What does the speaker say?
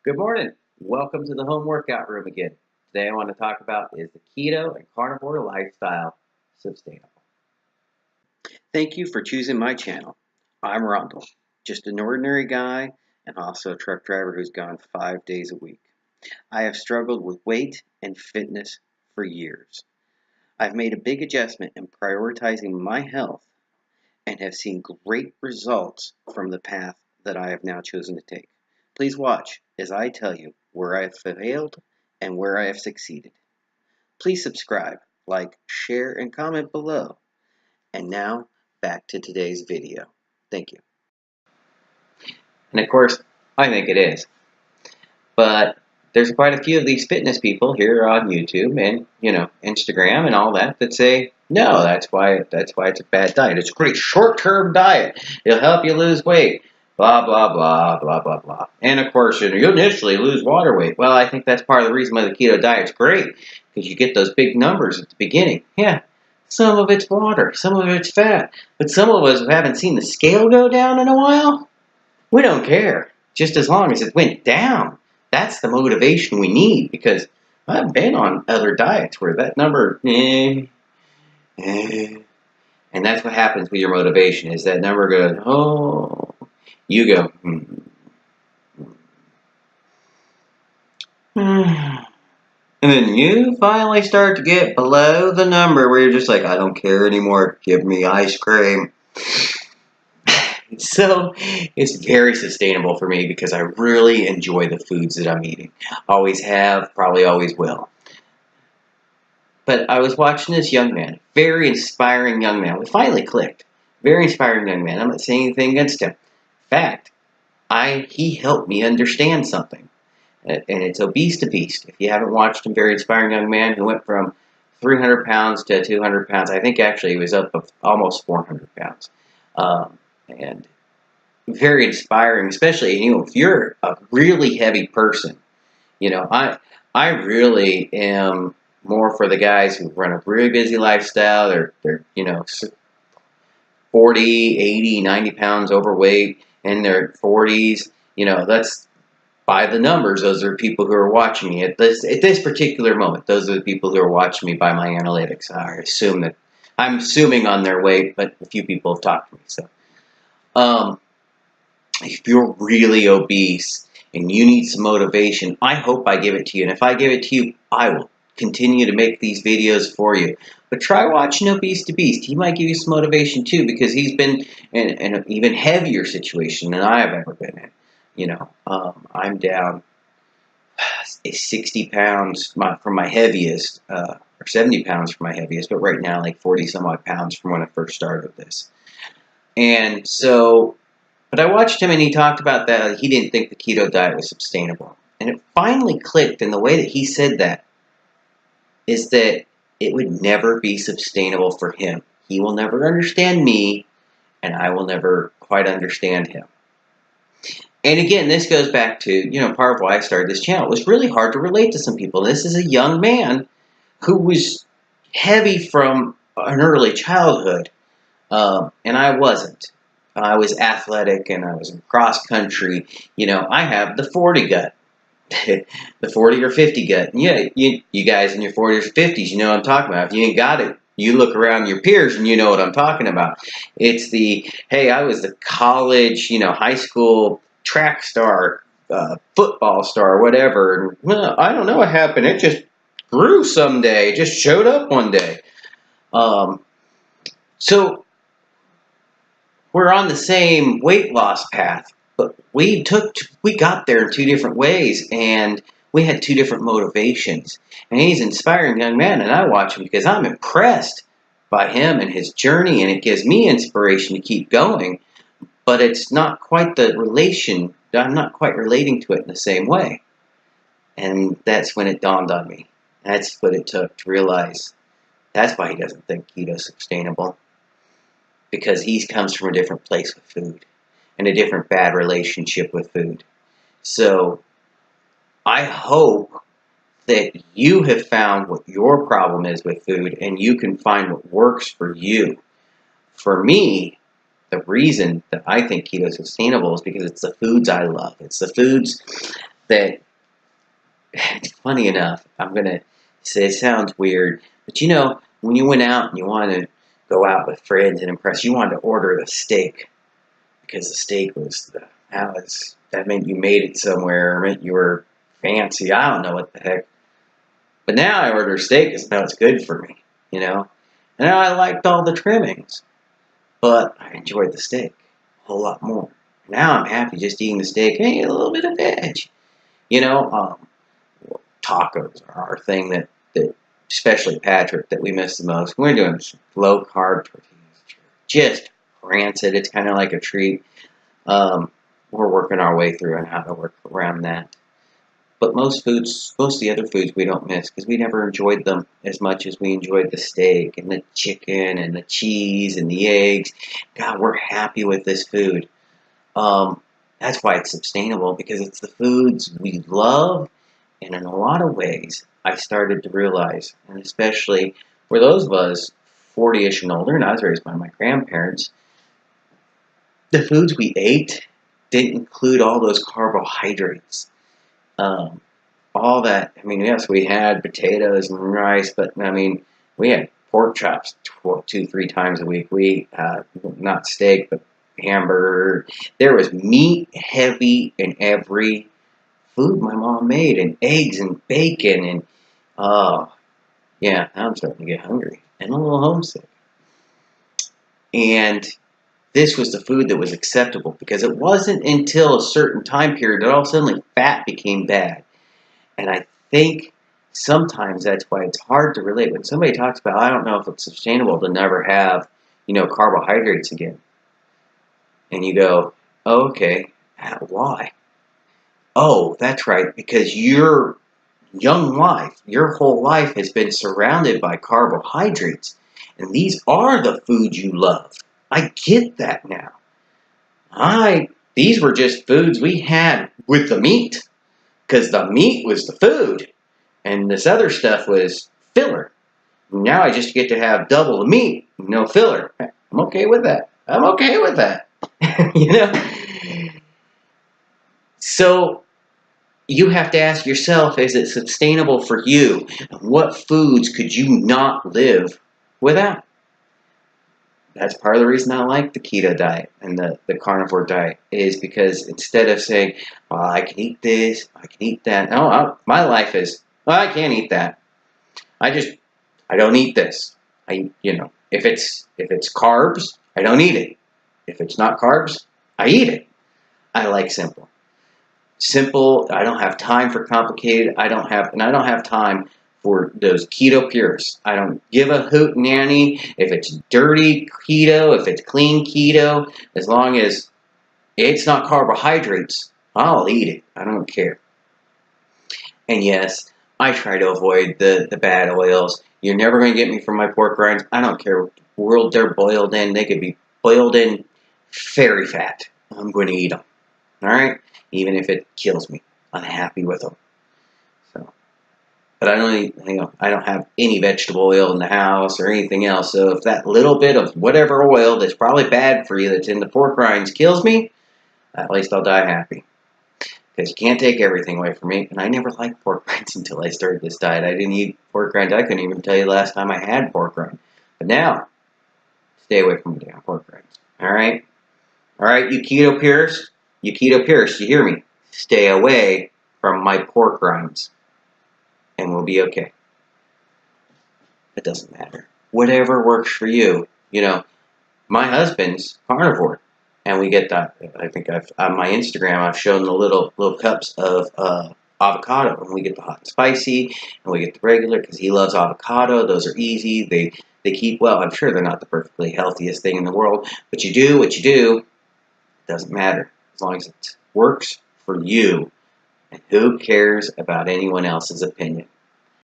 Good morning. Welcome to the home workout room again. Today I want to talk about is the keto and carnivore lifestyle sustainable? Thank you for choosing my channel. I'm Rondell, just an ordinary guy and also a truck driver who's gone 5 days a week. I have struggled with weight and fitness for years. I've made a big adjustment in prioritizing my health and have seen great results from the path that I have now chosen to take. Please watch as I tell you where I have failed and where I have succeeded. Please subscribe, like, share, and comment below. And now, back to today's video. Thank you. And of course, I think it is. But there's quite a few of these fitness people here on YouTube and, Instagram and all that say, no, that's why it's a bad diet. It's a pretty short-term diet. It'll help you lose weight. Blah, blah, blah, blah, blah, blah. And of course, you initially lose water weight. Well, I think that's part of the reason why the keto diet's great, because you get those big numbers at the beginning. Yeah, some of it's water, some of it's fat. But some of us who haven't seen the scale go down in a while, we don't care. Just as long as it went down. That's the motivation we need, because I've been on other diets where that number, and that's what happens with your motivation, is that number goes, oh, you go, and then you finally start to get below the number where you're just like, I don't care anymore, give me ice cream. So it's very sustainable for me because I really enjoy the foods that I'm eating. Always have, probably always will. But I was watching this young man, very inspiring young man. We finally clicked. Very inspiring young man. I'm not saying anything against him. In fact, he helped me understand something. And it's ObesetoBeast. If you haven't watched him, very inspiring young man who went from 300 pounds to 200 pounds. I think actually he was up of almost 400 pounds. And very inspiring, especially, if you're a really heavy person. I really am more for the guys who run a really busy lifestyle. They're 40, 80, 90 pounds overweight in their 40s. That's by the numbers. Those are people who are watching me at this particular moment. Those are the people who are watching me by my analytics. I'm assuming on their weight, but a few people have talked to me. So, if you're really obese and you need some motivation, I hope I give it to you. And if I give it to you, I will continue to make these videos for you. But try watching ObesetoBeast. He might give you some motivation too, because he's been in an even heavier situation than I have ever been in. I'm down 60 pounds from my heaviest, or 70 pounds from my heaviest, but right now like 40 some odd pounds from when I first started this. And so, but I watched him and he talked about that he didn't think the keto diet was sustainable. And it finally clicked, and the way that he said that is that it would never be sustainable for him. He will never understand me, and I will never quite understand him. And again, this goes back to, part of why I started this channel. It was really hard to relate to some people. This is a young man who was heavy from an early childhood, and I wasn't. I was athletic and I was in cross country. I have the 40 gut, the 40 or 50 gut. And yeah, you guys in your 40s or 50s, you know what I'm talking about. If you ain't got it, you look around your peers and you know what I'm talking about. It's hey, I was the college, high school track star, football star, whatever. And, well, I don't know what happened. It just grew someday. It just showed up one day. So we're on the same weight loss path, but we got there in two different ways, and we had two different motivations. And he's an inspiring young man, and I watch him because I'm impressed by him and his journey, and it gives me inspiration to keep going. But it's not quite the relation. I'm not quite relating to it in the same way. And that's when it dawned on me. That's what it took to realize that's why he doesn't think keto's sustainable. Because he comes from a different place with food and a different bad relationship with food. So I hope that you have found what your problem is with food and you can find what works for you. For me, the reason that I think keto is sustainable is because it's the foods I love. It's the foods that it's funny enough. I'm going to say it sounds weird, but you know, when you went out and you wanted to go out with friends and impress, you wanted to order the steak because the steak was that meant you made it somewhere, or meant you were fancy. I don't know what the heck. But now I order steak because I know it's good for me, you know. And I liked all the trimmings, but I enjoyed the steak a whole lot more. Now I'm happy just eating the steak. Hey, a little bit of veg, you know. Tacos are our thing that especially Patrick, that we miss the most. We're doing low carb tortillas, just rancid. It's kind of like a treat. We're working our way through on how to work around that. But most of the other foods we don't miss because we never enjoyed them as much as we enjoyed the steak and the chicken and the cheese and the eggs. God, we're happy with this food. That's why it's sustainable, because it's the foods we love. And in a lot of ways, I started to realize, and especially for those of us 40-ish and older, and I was raised by my grandparents, the foods we ate didn't include all those carbohydrates. All that, I mean, yes, we had potatoes and rice, but I mean, we had pork chops 2-3 times a week. We, not steak, but hamburger. There was meat heavy in every food my mom made, and eggs and bacon, and, yeah, I'm starting to get hungry and a little homesick. And this was the food that was acceptable, because it wasn't until a certain time period that all of a sudden fat became bad. And I think sometimes that's why it's hard to relate. When somebody talks about, I don't know if it's sustainable to never have, you know, carbohydrates again. And you go, oh, okay, why? Oh, that's right, because your young life, your whole life has been surrounded by carbohydrates. And these are the foods you love. I get that now. These were just foods we had with the meat, because the meat was the food, and this other stuff was filler. Now I just get to have double the meat, no filler. I'm okay with that. I'm okay with that. You know? So you have to ask yourself, is it sustainable for you? What foods could you not live without? That's part of the reason I like the keto diet and the carnivore diet, is because instead of saying, well, I can eat this, I can eat that. No, my life is, well, I can't eat that. I don't eat this. If it's carbs, I don't eat it. If it's not carbs, I eat it. I like simple. Simple, I don't have time for complicated. I don't have time for those keto purists. I don't give a hoot nanny if it's dirty keto, if it's clean keto. As long as it's not carbohydrates, I'll eat it. I don't care. And yes, I try to avoid the bad oils. You're never going to get me from my pork rinds. I don't care what world they're boiled in. They could be boiled in fairy fat. I'm going to eat them. All right? Even if it kills me. I'm happy with them. But I don't have any vegetable oil in the house or anything else. So if that little bit of whatever oil that's probably bad for you that's in the pork rinds kills me, at least I'll die happy. Because you can't take everything away from me. And I never liked pork rinds until I started this diet. I didn't eat pork rinds. I couldn't even tell you the last time I had pork rinds. But now, stay away from the damn pork rinds. Alright? Alright, you keto purists? You keto purists, you hear me? Stay away from my pork rinds. And we'll be okay. It doesn't matter. Whatever works for you. You know, my husband's carnivore, and we get that. I think on my Instagram I've shown the little cups of avocado, and we get the hot and spicy, and we get the regular because he loves avocado. Those are easy. They keep well. I'm sure they're not the perfectly healthiest thing in the world, but you do what you do. It doesn't matter as long as it works for you. And who cares about anyone else's opinion?